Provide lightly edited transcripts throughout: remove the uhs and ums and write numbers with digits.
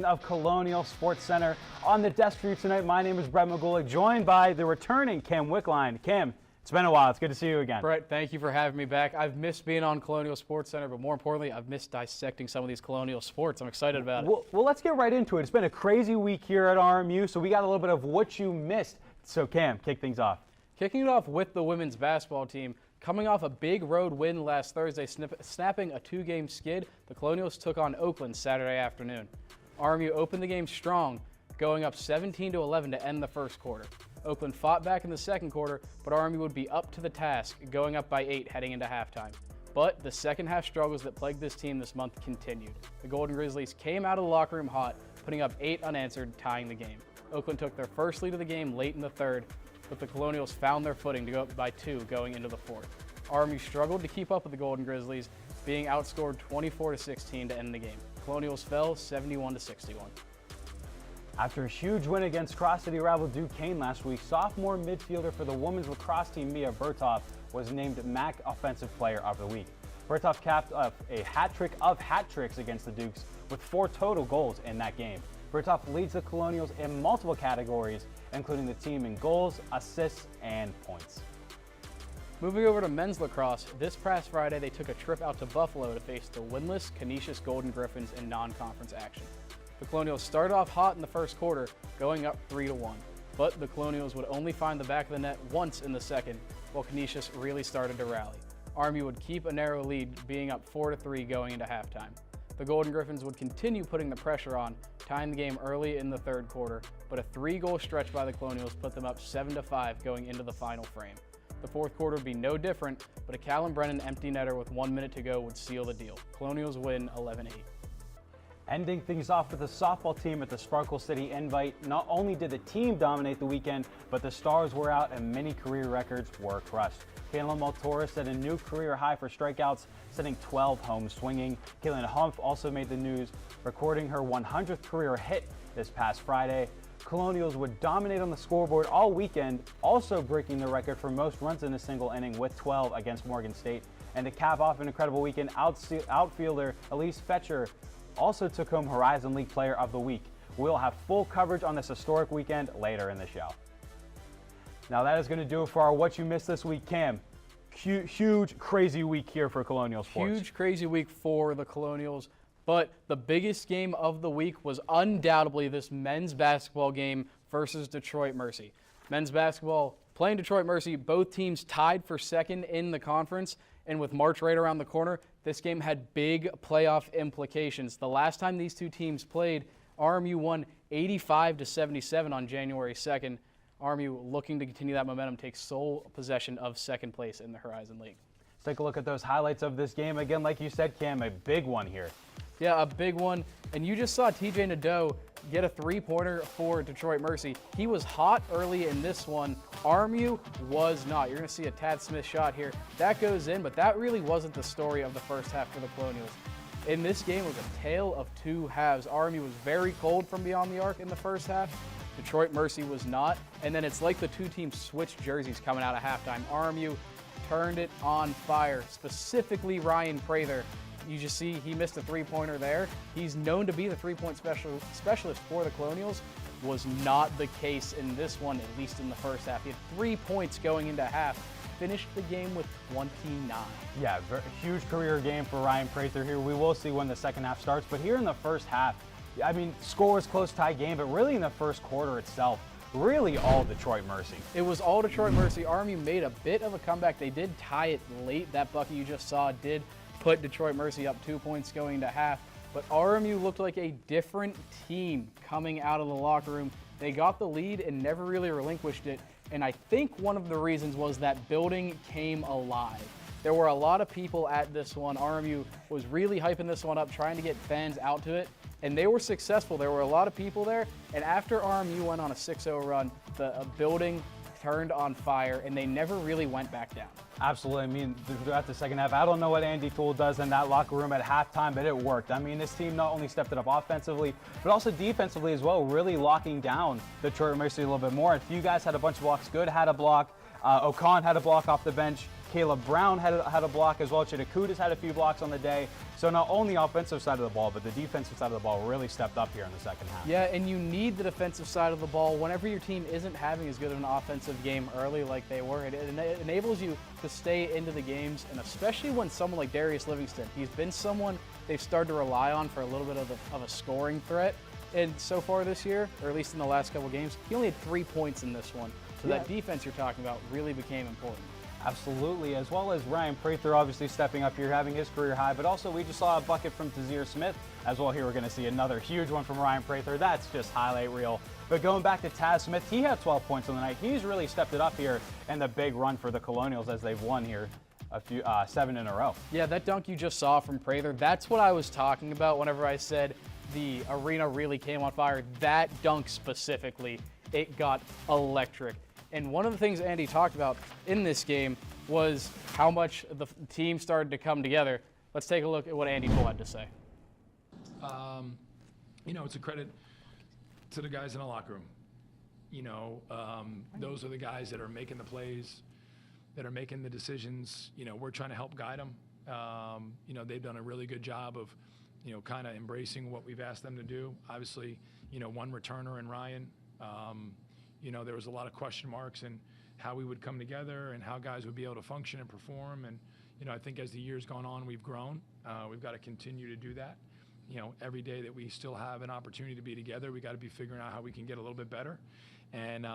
Of Colonial Sports Center. On the desk for you tonight, my name is Brett Magulik, joined by the returning Cam Wickline. Cam, it's been a while. It's good to see you again. Brett, thank you for having me back. I've missed being on Colonial Sports Center, but more importantly, I've missed dissecting some of these Colonial sports. I'm excited about it. Well, let's get right into it. It's been a crazy week here at RMU, so we got a little bit of what you missed. So, Cam, kick things off. Kicking it off with the women's basketball team. Coming off a big road win last Thursday, snapping a two-game skid, the Colonials took on Oakland Saturday afternoon. RMU opened the game strong, going up 17-11 to end the first quarter. Oakland fought back in the second quarter, but RMU would be up to the task, going up by 8 heading into halftime. But the second half struggles that plagued this team this month continued. The Golden Grizzlies came out of the locker room hot, putting up 8 unanswered, tying the game. Oakland took their first lead of the game late in the third, but the Colonials found their footing to go up by 2 going into the fourth. RMU struggled to keep up with the Golden Grizzlies, being outscored 24-16 to end the game. Colonials fell 71-61. After a huge win against Cross City rival Duquesne last week, sophomore midfielder for the women's lacrosse team Mia Berthoff was named MAC Offensive Player of the Week. Berthoff capped up a hat trick of hat tricks against the Dukes with 4 total goals in that game. Berthoff leads the Colonials in multiple categories, including the team in goals, assists, and points. Moving over to men's lacrosse, this past Friday they took a trip out to Buffalo to face the winless Canisius Golden Griffins in non-conference action. The Colonials started off hot in the first quarter, going up 3-1, but the Colonials would only find the back of the net once in the second, while Canisius really started to rally. RMU would keep a narrow lead, being up 4-3 going into halftime. The Golden Griffins would continue putting the pressure on, tying the game early in the third quarter, but a 3-goal stretch by the Colonials put them up 7-5 going into the final frame. The fourth quarter would be no different, but a Callum Brennan empty netter with 1 minute to go would seal the deal. Colonials win 11-8. Ending things off with the softball team at the Sparkle City Invite. Not only did the team dominate the weekend, but the stars were out and many career records were crushed. Kayla Maltora set a new career high for strikeouts, setting 12 home swinging. Kaylin Humph also made the news, recording her 100th career hit this past Friday. Colonials would dominate on the scoreboard all weekend, also breaking the record for most runs in a single inning with 12 against Morgan State. And to cap off an incredible weekend, outfielder Elise Fetcher also took home Horizon League Player of the Week. We'll have full coverage on this historic weekend later in the show. Now that is going to do it for our What You Missed This Week. Cam, huge, crazy week here for Colonial Sports. Huge, crazy week for the Colonials. But the biggest game of the week was undoubtedly this men's basketball game versus Detroit Mercy. Men's basketball playing Detroit Mercy, both teams tied for second in the conference, and with March right around the corner, this game had big playoff implications. The last time these two teams played, RMU won 85-77 on January 2nd. RMU, looking to continue that momentum, takes sole possession of second place in the Horizon League. Let's take a look at those highlights of this game. Again, like you said, Cam, a big one here. Yeah, a big one. And you just saw TJ Nadeau get a three-pointer for Detroit Mercy. He was hot early in this one. RMU was not. You're going to see a Tad Smith shot here. That goes in, but that really wasn't the story of the first half for the Colonials. In this game, it was a tale of two halves. RMU was very cold from beyond the arc in the first half. Detroit Mercy was not. And then it's like the two teams switched jerseys coming out of halftime. RMU turned it on fire, specifically Ryan Prather. You just see he missed a three-pointer there. He's known to be the three-point specialist for the Colonials. Was not the case in this one, at least in the first half. He had 3 points going into half. Finished the game with 29. Yeah, huge career game for Ryan Prather here. We will see when the second half starts, but here in the first half, I mean, score was close, tie game, but really in the first quarter itself, really all Detroit Mercy. It was all Detroit Mercy. RMU made a bit of a comeback. They did tie it late. That bucket you just saw did put Detroit Mercy up 2 points going into half. But RMU looked like a different team coming out of the locker room. They got the lead and never really relinquished it. And I think one of the reasons was that building came alive. There were a lot of people at this one. RMU was really hyping this one up, trying to get fans out to it. And they were successful. There were a lot of people there. And after RMU went on a 6-0 run, the building turned on fire, and they never really went back down. Absolutely. I mean, throughout the second half, I don't know what Andy Toole does in that locker room at halftime, but it worked. I mean, this team not only stepped it up offensively, but also defensively as well, really locking down Detroit Mercy a little bit more. A few guys had a bunch of blocks. Good had a block. Ocon had a block off the bench. Caleb Brown had a block as well. Chidakuda's had a few blocks on the day. So not only the offensive side of the ball, but the defensive side of the ball really stepped up here in the second half. Yeah, and you need the defensive side of the ball whenever your team isn't having as good of an offensive game early like they were. It enables you to stay into the games, and especially when someone like Darius Livingston, he's been someone they've started to rely on for a little bit of a scoring threat. And so far this year, or at least in the last couple games, he only had 3 points in this one. So that defense you're talking about really became important. Absolutely, as well as Ryan Prather obviously stepping up here, having his career high, but also we just saw a bucket from Tazir Smith as well. Here we're going to see another huge one from Ryan Prather. That's just highlight reel. But going back to Taz Smith, he had 12 points on the night. He's really stepped it up here in the big run for the Colonials as they've won here a few 7 in a row. Yeah, that dunk you just saw from Prather, that's what I was talking about whenever I said the arena really came on fire. That dunk specifically, it got electric. And one of the things Andy talked about in this game was how much the team started to come together. Let's take a look at what Andy Toole had to say. You know, it's a credit to the guys in the locker room. You know, those are the guys that are making the plays, that are making the decisions. You know, we're trying to help guide them. You know, they've done a really good job of, you know, kind of embracing what we've asked them to do. Obviously, you know, one returner in Ryan. You know, there was a lot of question marks in how we would come together and how guys would be able to function and perform. And, you know, I think as the year's gone on, we've grown. We've got to continue to do that. You know, every day that we still have an opportunity to be together, we got to be figuring out how we can get a little bit better. And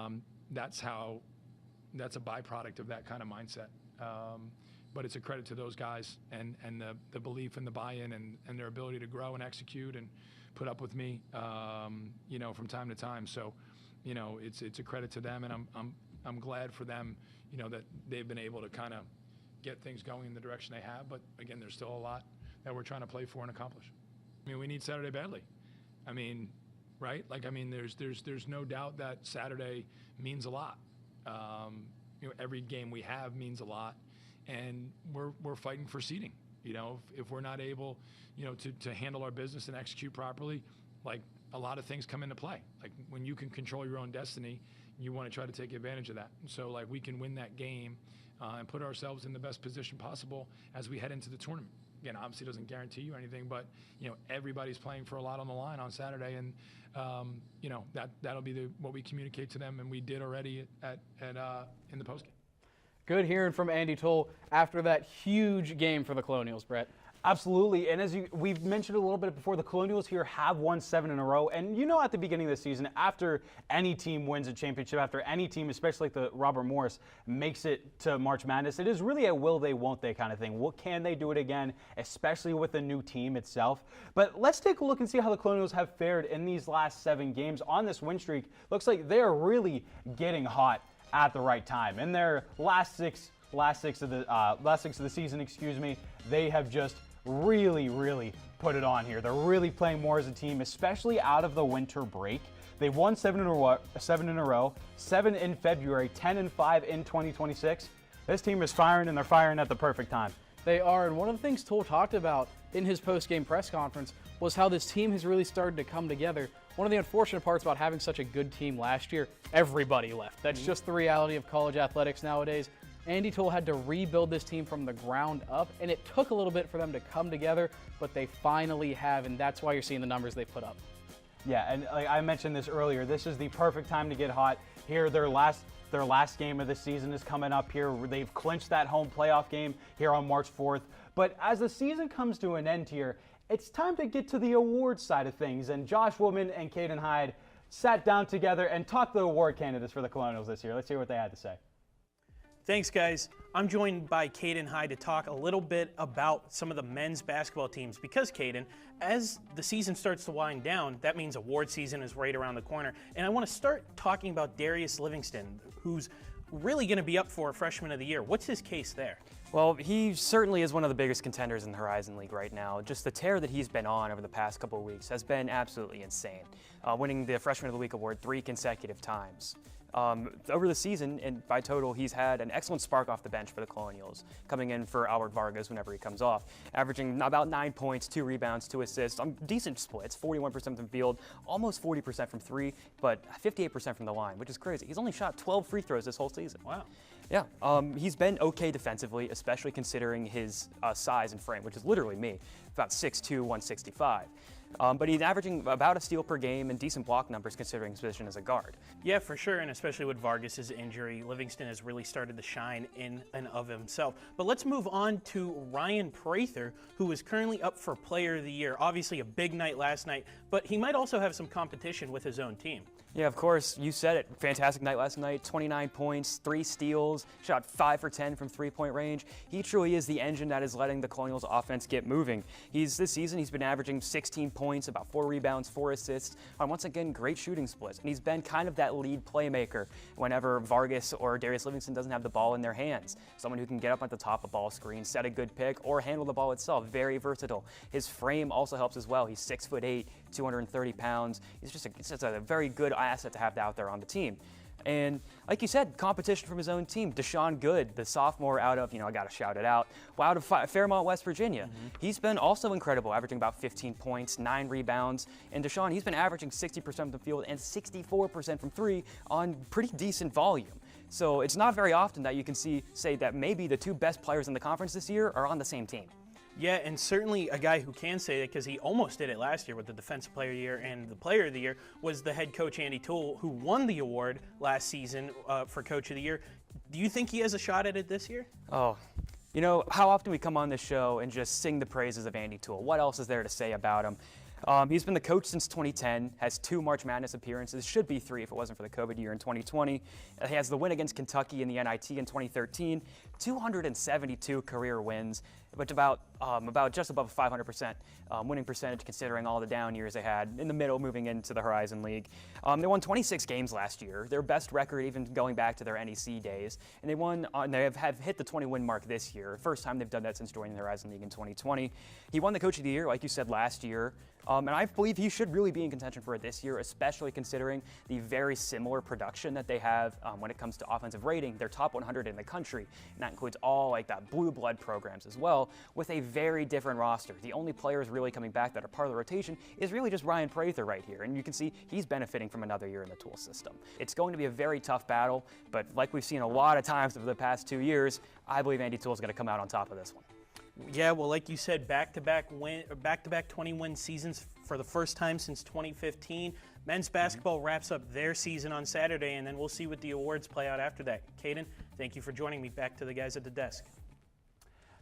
that's a byproduct of that kind of mindset. But it's a credit to those guys and the belief and the buy-in and their ability to grow and execute and put up with me, you know, from time to time. So, you know, it's a credit to them, and I'm glad for them, you know, that they've been able to kind of get things going in the direction they have. But again, there's still a lot that we're trying to play for and accomplish. I mean, we need Saturday badly. I mean, right? Like, I mean, there's no doubt that Saturday means a lot. You know, every game we have means a lot, and we're fighting for seeding. You know, if we're not able, you know, to handle our business and execute properly, like, a lot of things come into play. Like, when you can control your own destiny, you want to try to take advantage of that. And so, like, we can win that game and put ourselves in the best position possible as we head into the tournament. Again, obviously doesn't guarantee you anything, but, you know, everybody's playing for a lot on the line on Saturday, and you know, that'll be what we communicate to them, and we did already in the postgame. Good hearing from Andy Toole after that huge game for the Colonials, Brett. Absolutely, and as we've mentioned a little bit before, the Colonials here have won 7 in a row, and you know, at the beginning of the season, after any team wins a championship, after any team, especially like the Robert Morris, makes it to March Madness, it is really a will they, won't they kind of thing. What can they do it again, especially with the new team itself? But let's take a look and see how the Colonials have fared in these last 7 games on this win streak. Looks like they're really getting hot at the right time. In their last six of the season, excuse me, they have just really put it on here. They're really playing more as a team, especially out of the winter break. They've won 7 in a row, 7 in February, 10 and 5 in 2026. This team is firing, and they're firing at the perfect time. They are, and one of the things Toole talked about in his post-game press conference was how this team has really started to come together. One of the unfortunate parts about having such a good team last year, everybody left. That's just the reality of college athletics nowadays. Andy Toole had to rebuild this team from the ground up, and it took a little bit for them to come together, but they finally have, and that's why you're seeing the numbers they put up. Yeah, and like I mentioned this earlier, this is the perfect time to get hot. Here, their last game of the season is coming up here. They've clinched that home playoff game here on March 4th. But as the season comes to an end here, it's time to get to the awards side of things, and Josh Woodman and Caden Hyde sat down together and talked the award candidates for the Colonials this year. Let's hear what they had to say. Thanks, guys. I'm joined by Caden Hyde to talk a little bit about some of the men's basketball teams because, Caden, as the season starts to wind down, that means award season is right around the corner. And I want to start talking about Darius Livingston, who's really going to be up for Freshman of the Year. What's his case there? Well, he certainly is one of the biggest contenders in the Horizon League right now. Just the tear that he's been on over the past couple of weeks has been absolutely insane, winning the Freshman of the Week award 3 consecutive times. Over the season, and by total, he's had an excellent spark off the bench for the Colonials, coming in for Albert Vargas whenever he comes off, averaging about 9 points, 2 rebounds, 2 assists, decent splits, 41% from the field, almost 40% from 3, but 58% from the line, which is crazy. He's only shot 12 free throws this whole season. Wow. Yeah, he's been okay defensively, especially considering his size and frame, which is literally me, about 6'2", 165. But he's averaging about a steal per game and decent block numbers considering his position as a guard. Yeah, for sure, and especially with Vargas' injury, Livingston has really started to shine in and of himself. But let's move on to Ryan Prather, who is currently up for Player of the Year. Obviously a big night last night, but he might also have some competition with his own team. Yeah, of course, you said it. Fantastic night last night, 29 points, 3 steals, shot 5 for 10 from three-point range. He truly is the engine that is letting the Colonials offense get moving. This season, he's been averaging 16 points, about 4 rebounds, 4 assists, on once again, great shooting splits. And he's been kind of that lead playmaker whenever Vargas or Darius Livingston doesn't have the ball in their hands. Someone who can get up at the top of ball screen, set a good pick, or handle the ball itself. Very versatile. His frame also helps as well. He's 6'8", 230 pounds. He's just a very good asset to have out there on the team. And like you said, competition from his own team. Deshaun Good, the sophomore out of, I got to shout it out, out of Fairmont, West Virginia. He's been also incredible, averaging about 15 points, 9 rebounds. And Deshaun, he's been averaging 60% from the field and 64% from 3 on pretty decent volume. So it's not very often that you can say that maybe the 2 best players in the conference this year are on the same team. Yeah, and certainly a guy who can say that, because he almost did it last year with the Defensive Player of the Year and the Player of the Year, was the head coach Andy Toole, who won the award last season for Coach of the Year. Do you think he has a shot at it this year? Oh, how often we come on this show and just sing the praises of Andy Toole. What else is there to say about him? He's been the coach since 2010, has 2 March Madness appearances, should be 3 if it wasn't for the COVID year in 2020. He has the win against Kentucky in the NIT in 2013, 272 career wins, which about just above 500% winning percentage considering all the down years they had in the middle moving into the Horizon League. They won 26 games last year, their best record even going back to their NEC days, and they have hit the 20-win mark this year, first time they've done that since joining the Horizon League in 2020. He won the Coach of the Year, like you said, last year. And I believe he should really be in contention for it this year, especially considering the very similar production that they have when it comes to offensive rating. They're top 100 in the country, and that includes all like that blue blood programs as well, with a very different roster. The only players really coming back that are part of the rotation is really just Ryan Prather right here, and you can see he's benefiting from another year in the Toole system. It's going to be a very tough battle, but like we've seen a lot of times over the past 2 years, I believe Andy Toole is going to come out on top of this one. Yeah, well, like you said, back-to-back 20-win seasons for the first time since 2015. Men's basketball wraps up their season on Saturday, and then we'll see what the awards play out after that. Caden, thank you for joining me. Back to the guys at the desk.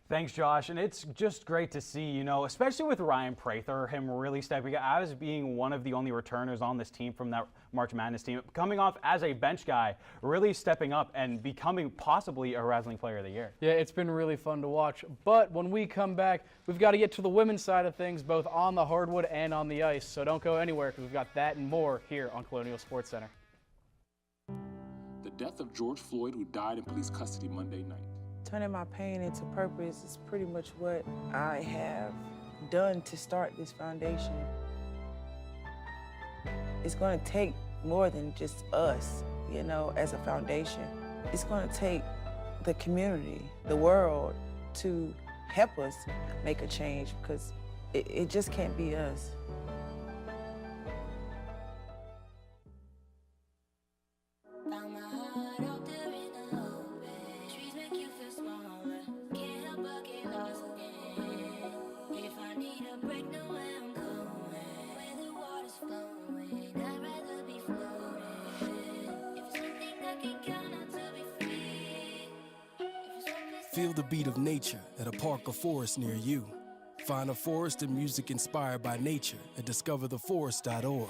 Thanks, Josh. And it's just great to see, especially with Ryan Prather, him really stepping out as being one of the only returners on this team from that March Madness team, coming off as a bench guy, really stepping up and becoming possibly a Horizon League Player of the Year. Yeah, it's been really fun to watch. But when we come back, we've got to get to the women's side of things, both on the hardwood and on the ice. So don't go anywhere, because we've got that and more here on Colonial Sports Center. The death of George Floyd, who died in police custody Monday night. Turning my pain into purpose is pretty much what I have done to start this foundation. It's going to take more than just us, as a foundation. It's going to take the community, the world, to help us make a change, because it just can't be us. Feel the beat of nature at a park or forest near you. Find a forest and music inspired by nature at discovertheforest.org.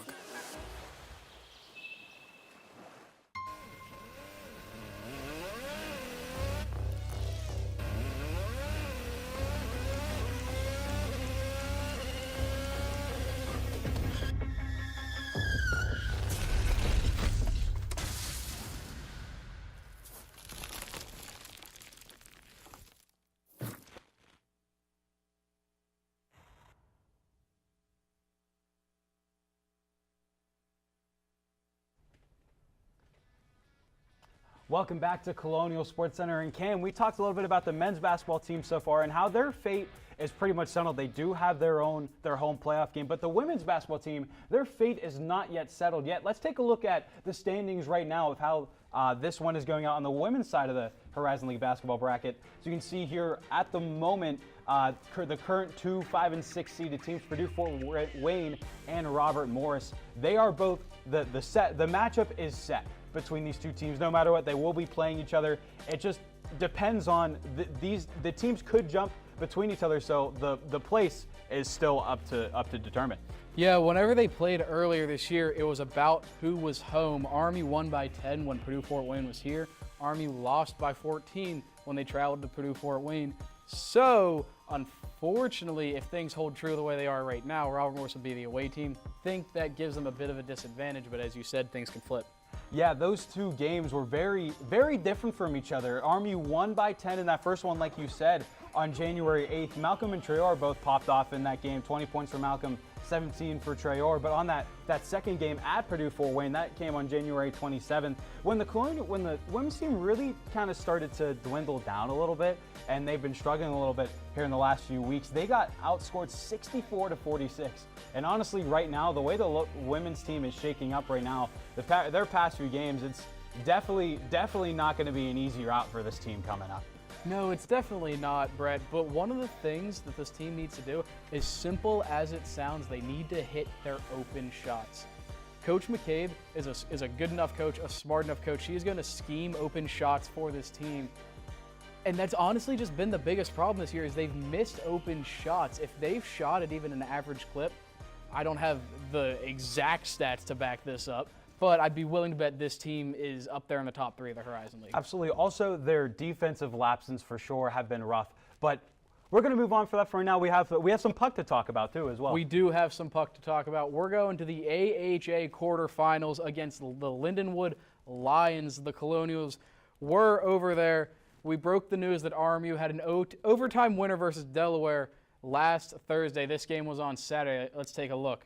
Welcome back to Colonial Sports Center. And Cam, we talked a little bit about the men's basketball team so far and how their fate is pretty much settled. They do have their home playoff game, but the women's basketball team, their fate is not yet settled yet. Let's take a look at the standings right now of how this one is going out on the women's side of the Horizon League basketball bracket. So you can see here at the moment, the current 2, 5, and 6 seeded teams, Purdue, Fort Wayne, and Robert Morris. They are both the matchup is set between these two teams. No matter what, they will be playing each other. It just depends on the teams could jump between each other, so the place is still up to determine. Yeah, whenever they played earlier this year, it was about who was home. Army won by 10 when Purdue Fort Wayne was here. Army lost by 14 when they traveled to Purdue Fort Wayne. So, unfortunately, if things hold true the way they are right now, Robert Morris would be the away team. Think that gives them a bit of a disadvantage, but as you said, things can flip. Yeah, those two games were very, very different from each other. RMU won by 10 in that first one, like you said, on January 8th. Malcolm and Traore both popped off in that game. 20 points for Malcolm, 17 for Traore. But on that second game at Purdue Fort Wayne, that came on January 27th, when the women's team really kind of started to dwindle down a little bit, and they've been struggling a little bit here in the last few weeks. They got outscored 64-46. And honestly, right now, the way the women's team is shaking up right now, their past few games, it's definitely not going to be an easy route for this team coming up. No, it's definitely not, Brett. But one of the things that this team needs to do, as simple as it sounds, they need to hit their open shots. Coach McCabe is a good enough coach, a smart enough coach. He is going to scheme open shots for this team. And that's honestly just been the biggest problem this year is they've missed open shots. If they've shot at even an average clip, I don't have the exact stats to back this up, but I'd be willing to bet this team is up there in the top 3 of the Horizon League. Absolutely. Also, their defensive lapses for sure have been rough, but we're going to move on for that for right now. We have some puck to talk about too as well. We do have some puck to talk about. We're going to the AHA quarterfinals against the Lindenwood Lions. The Colonials were over there. We broke the news that RMU had an overtime winner versus Delaware last Thursday. This game was on Saturday. Let's take a look.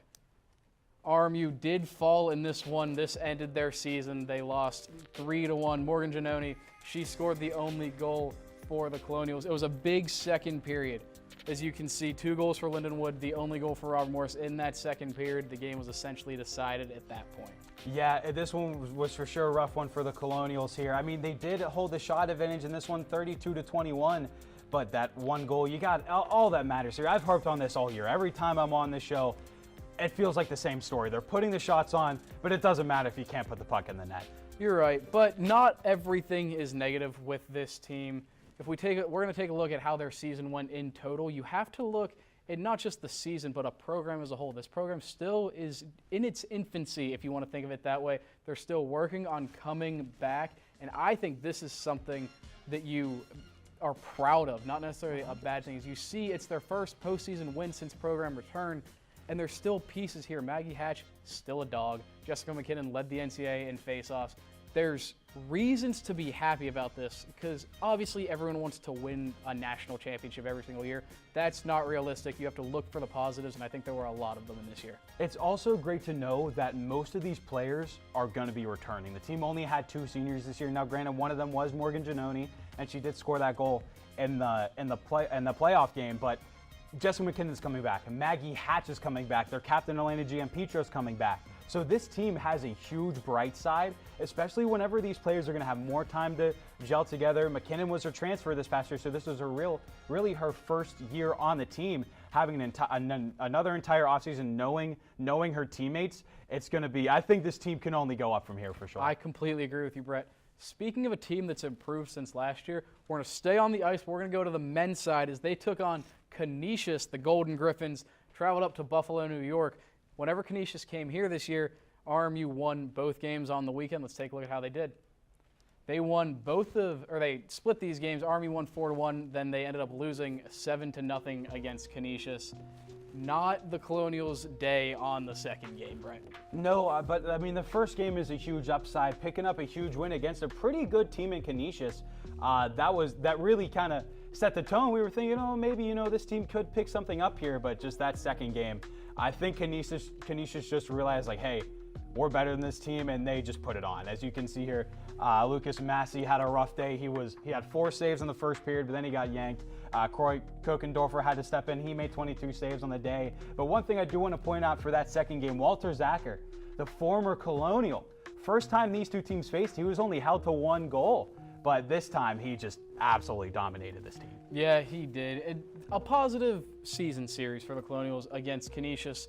RMU did fall in this one. This ended their season. They lost 3-1. Morgan Giannoni, she scored the only goal for the Colonials. It was a big second period. As you can see, 2 goals for Lindenwood, the only goal for Robert Morris in that second period. The game was essentially decided at that point. Yeah, this one was for sure a rough one for the Colonials here. I mean, they did hold the shot advantage in this one, 32-21, but that one goal, you got all that matters here. I've harped on this all year. Every time I'm on this show, it feels like the same story. They're putting the shots on, but it doesn't matter if you can't put the puck in the net. You're right, but not everything is negative with this team. If we're going to take a look at how their season went in total, you have to look at not just the season, but a program as a whole. This program still is in its infancy, if you want to think of it that way. They're still working on coming back, and I think this is something that you are proud of, not necessarily a bad thing. As you see, it's their first postseason win since program return, and there's still pieces here. Maggie Hatch, still a dog. Jessica McKinnon led the NCAA in faceoffs. There's reasons to be happy about this because obviously everyone wants to win a national championship every single year. That's not realistic. You have to look for the positives, and I think there were a lot of them in this year. It's also great to know that most of these players are going to be returning. The team only had 2 seniors this year. Now, granted, one of them was Morgan Giannoni, and she did score that goal in the playoff game, but Jessica McKinnon's coming back, and Maggie Hatch is coming back. Their captain, Elena Giampitro's coming back. So this team has a huge bright side, especially whenever these players are going to have more time to gel together. McKinnon was her transfer this past year, so this was really her first year on the team, having another entire offseason, knowing her teammates. It's going to be, I think this team can only go up from here for sure. I completely agree with you, Brett. Speaking of a team that's improved since last year, we're going to stay on the ice. We're going to go to the men's side as they took on Canisius. The Golden Griffins traveled up to Buffalo, New York. Whenever Canisius came here this year, RMU won both games on the weekend. Let's take a look at how they did. They they split these games. RMU won 4-1, then they ended up losing 7-0 against Canisius. Not the Colonials' day on the second game, Brett. No, but I mean, the first game is a huge upside. Picking up a huge win against a pretty good team in Canisius, that really kind of set the tone. We were thinking, maybe this team could pick something up here, but just that second game, I think Canisius just realized, like, hey, we're better than this team, and they just put it on. As you can see here, Lucas Massey had a rough day. He had 4 saves in the first period, but then he got yanked. Croy Kokendorfer had to step in. He made 22 saves on the day. But one thing I do want to point out for that second game, Walter Zacher, the former Colonial, first time these two teams faced, he was only held to 1 goal. But this time, he just absolutely dominated this team. Yeah, he did. A positive season series for the Colonials against Canisius.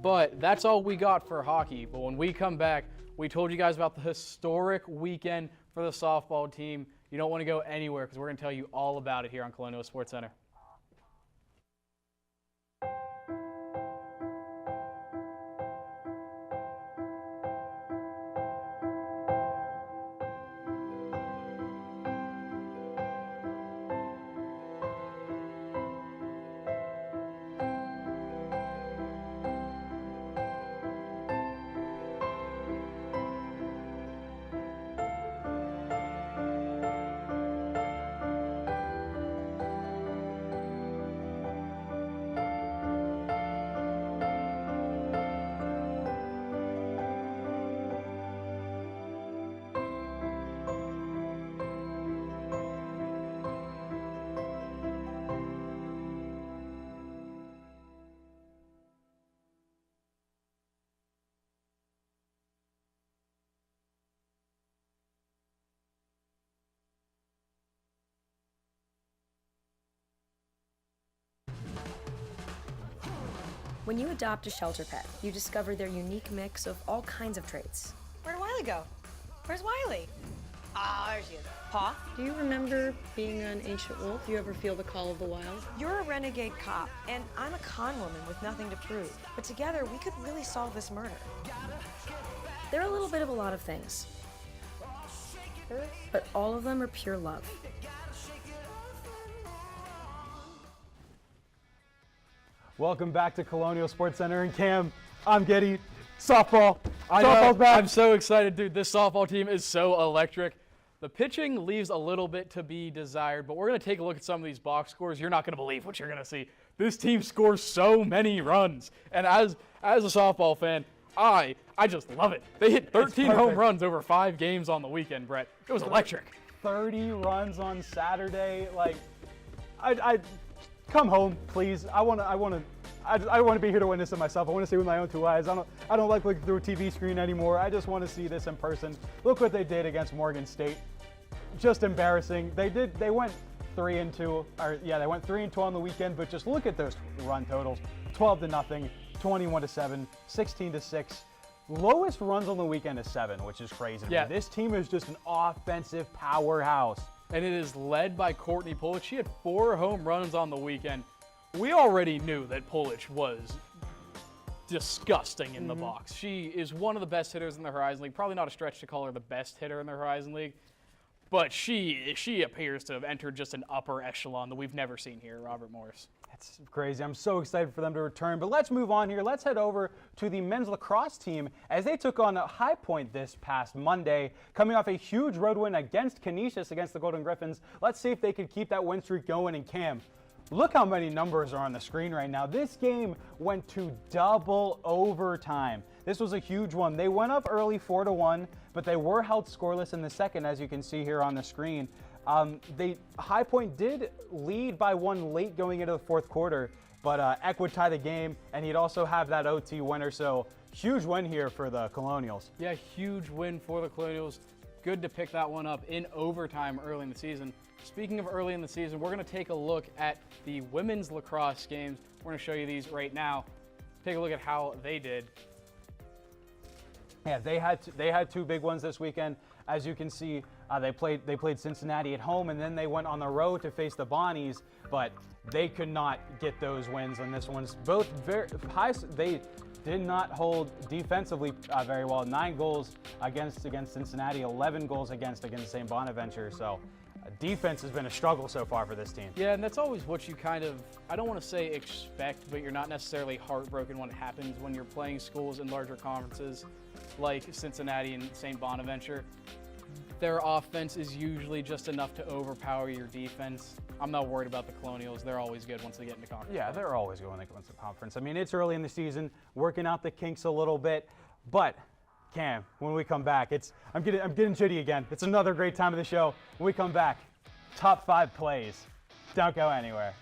But that's all we got for hockey. But when we come back, we told you guys about the historic weekend for the softball team. You don't want to go anywhere because we're going to tell you all about it here on Colonial Sports Center. When you adopt a shelter pet, you discover their unique mix of all kinds of traits. Where'd Wiley go? Where's Wiley? Ah, there she is. Paw? Do you remember being an ancient wolf? Do you ever feel the call of the wild? You're a renegade cop, and I'm a con woman with nothing to prove. But together, we could really solve this murder. They're a little bit of a lot of things, but all of them are pure love. Welcome back to Colonial Sports Center. And Cam, I'm Getty. Softball. I know. Softball's back. I'm so excited, dude. This softball team is so electric. The pitching leaves a little bit to be desired, but we're going to take a look at some of these box scores. You're not going to believe what you're going to see. This team scores so many runs. And as a softball fan, I just love it. They hit 13 home runs over 5 games on the weekend, Brett. It was electric. 30 runs on Saturday. Like, I come home, please. I want to be here to witness it myself. I want to see it with my own 2 eyes. I don't like looking through a TV screen anymore. I just want to see this in person. Look what they did against Morgan State. Just embarrassing. They went 3-2. They went 3-2 on the weekend. But just look at those run totals: 12-0, 21-7, 16-6. Lowest runs on the weekend is 7, which is crazy. Yeah. This team is just an offensive powerhouse. And it is led by Courtney Pulich. She had 4 home runs on the weekend. We already knew that Pulich was disgusting in the box. She is one of the best hitters in the Horizon League. Probably not a stretch to call her the best hitter in the Horizon League, but she appears to have entered just an upper echelon that we've never seen here, Robert Morris. That's crazy. I'm so excited for them to return. But let's move on here. Let's head over to the men's lacrosse team as they took on High Point this past Monday, coming off a huge road win against Canisius, against the Golden Griffins. Let's see if they can keep that win streak going. And Cam, look how many numbers are on the screen right now. This game went to double overtime. This was a huge one. They went up early 4-1, but they were held scoreless in the second, as you can see here on the screen. High Point did lead by 1 late going into the 4th quarter, but Eck would tie the game, and he'd also have that OT winner. So huge win here for the Colonials. Yeah, huge win for the Colonials. Good to pick that one up in overtime early in the season. Speaking of early in the season, we're going to take a look at the women's lacrosse games. We're going to show you these right now. Take a look at how they did. Yeah, they had 2 big ones this weekend. As you can see, they played Cincinnati at home, and then they went on the road to face the Bonnies, but they could not get those wins on this one's both very high. They did not hold defensively very well. 9 goals against Cincinnati, 11 goals against St. Bonaventure. So defense has been a struggle so far for this team. Yeah, and that's always what you kind of, I don't want to say expect, but you're not necessarily heartbroken when it happens when you're playing schools in larger conferences like Cincinnati and St. Bonaventure. Their offense is usually just enough to overpower your defense. I'm not worried about the Colonials. They're always good once they get into conference. Yeah, they're always good when they go into conference. I mean, it's early in the season, working out the kinks a little bit, but Cam, when we come back, I'm getting jitty again. It's another great time of the show. When we come back, top 5 plays. Don't go anywhere.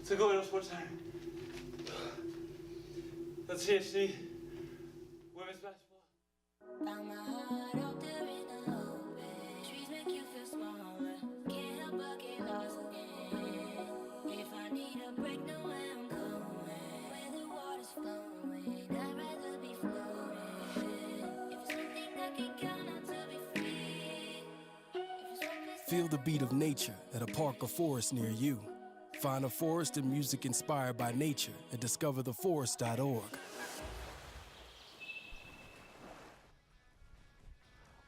To Colonial Sports Center. Let's see women's basketball. Found my heart out there in the open. Trees make you feel smaller. Can't help but get lost again. If I need a break, know where I'm going. Where the water's flowing, I'd rather be floating. If it's something that can count on to be free. Feel the beat of nature at a park or forest near you. Find a forest and music inspired by nature at discovertheforest.org.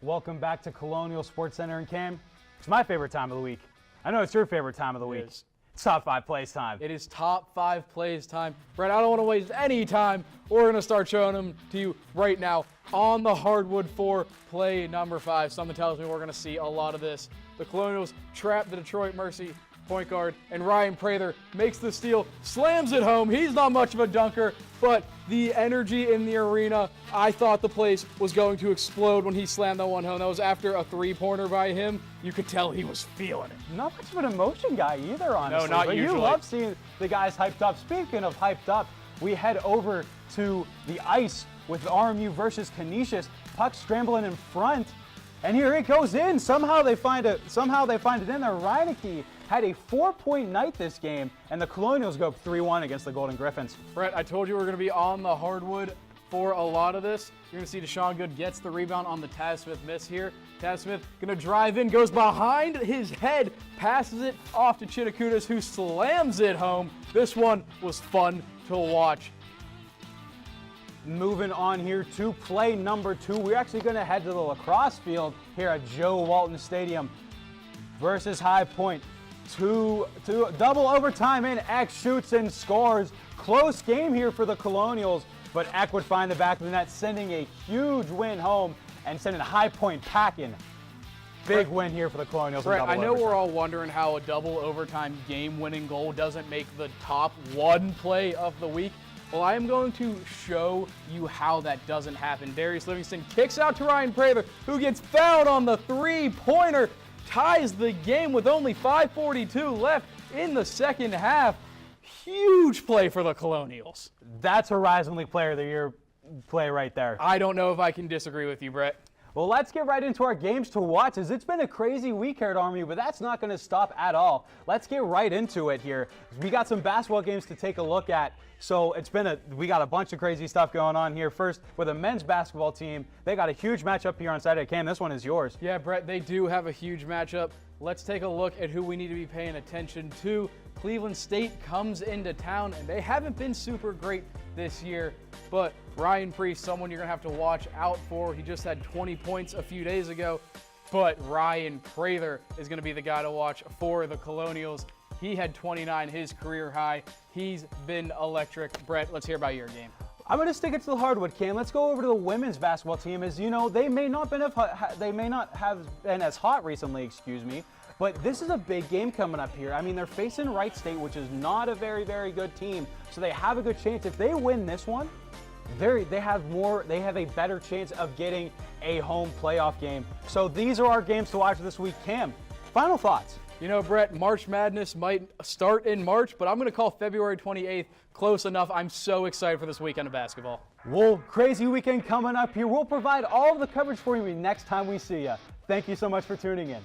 Welcome back to Colonial Sports Center in Cam. It's my favorite time of the week. I know it's your favorite time of the week. It's top 5 plays time. It is top 5 plays time. Brett, I don't want to waste any time. We're going to start showing them to you right now on the hardwood for play number 5. Something tells me we're going to see a lot of this. The Colonials trap the Detroit Mercy point guard, and Ryan Prather makes the steal, slams it home. He's not much of a dunker, but the energy in the arena, I thought the place was going to explode when he slammed that one home. That was after a 3-pointer by him. You could tell he was feeling it. Not much of an emotion guy either, honestly. No, not but usually. You love seeing the guys hyped up. Speaking of hyped up, we head over to the ice with RMU versus Canisius. Puck scrambling in front, and here it goes in. Somehow they find it in there. Reineke had a 4-point night this game, and the Colonials go 3-1 against the Golden Griffins. Brett, I told you we were going to be on the hardwood for a lot of this. You're going to see Deshaun Good gets the rebound on the Taz Smith miss here. Taz Smith going to drive in, goes behind his head, passes it off to Chitakutis, who slams it home. This one was fun to watch. Moving on here to play number 2, we're actually going to head to the lacrosse field here at Joe Walton Stadium versus High Point. To double overtime in, Eck shoots and scores. Close game here for the Colonials, but Eck would find the back of the net, sending a huge win home and sending High Point packing. Big win here for the Colonials. Brett, I know we're all wondering how a double overtime game-winning goal doesn't make the top 1 play of the week. Well, I am going to show you how that doesn't happen. Darius Livingston kicks out to Ryan Prather, who gets fouled on the 3-pointer, ties the game with only 5:42 left in the second half. Huge play for the Colonials. That's a Horizon League Player of the Year play right there. I don't know if I can disagree with you, Brett. Well, let's get right into our games to watch, as it's been a crazy week here at RMU, but that's not going to stop at all. Let's get right into it here. We got some basketball games to take a look at. So we got a bunch of crazy stuff going on here. First, with the men's basketball team, they got a huge matchup here on Saturday. Cam, this one is yours. Yeah, Brett, they do have a huge matchup. Let's take a look at who we need to be paying attention to. Cleveland State comes into town, and they haven't been super great this year, but Ryan Priest, someone you're going to have to watch out for. He just had 20 points a few days ago, but Ryan Prather is going to be the guy to watch for the Colonials. He had 29, his career high. He's been electric. Brett, let's hear about your game. I'm going to stick it to the hardwood, Cam. Let's go over to the women's basketball team. As you know, they may not have been as hot recently, but this is a big game coming up here. I mean, they're facing Wright State, which is not a very, very good team, so they have a good chance. If they win this one, they have a better chance of getting a home playoff game. So these are our games to watch this week. Cam, final thoughts? You know, Brett, March Madness might start in March, but I'm going to call February 28th close enough. I'm so excited for this weekend of basketball. Well, crazy weekend coming up here. We'll provide all of the coverage for you next time we see you. Thank you so much for tuning in.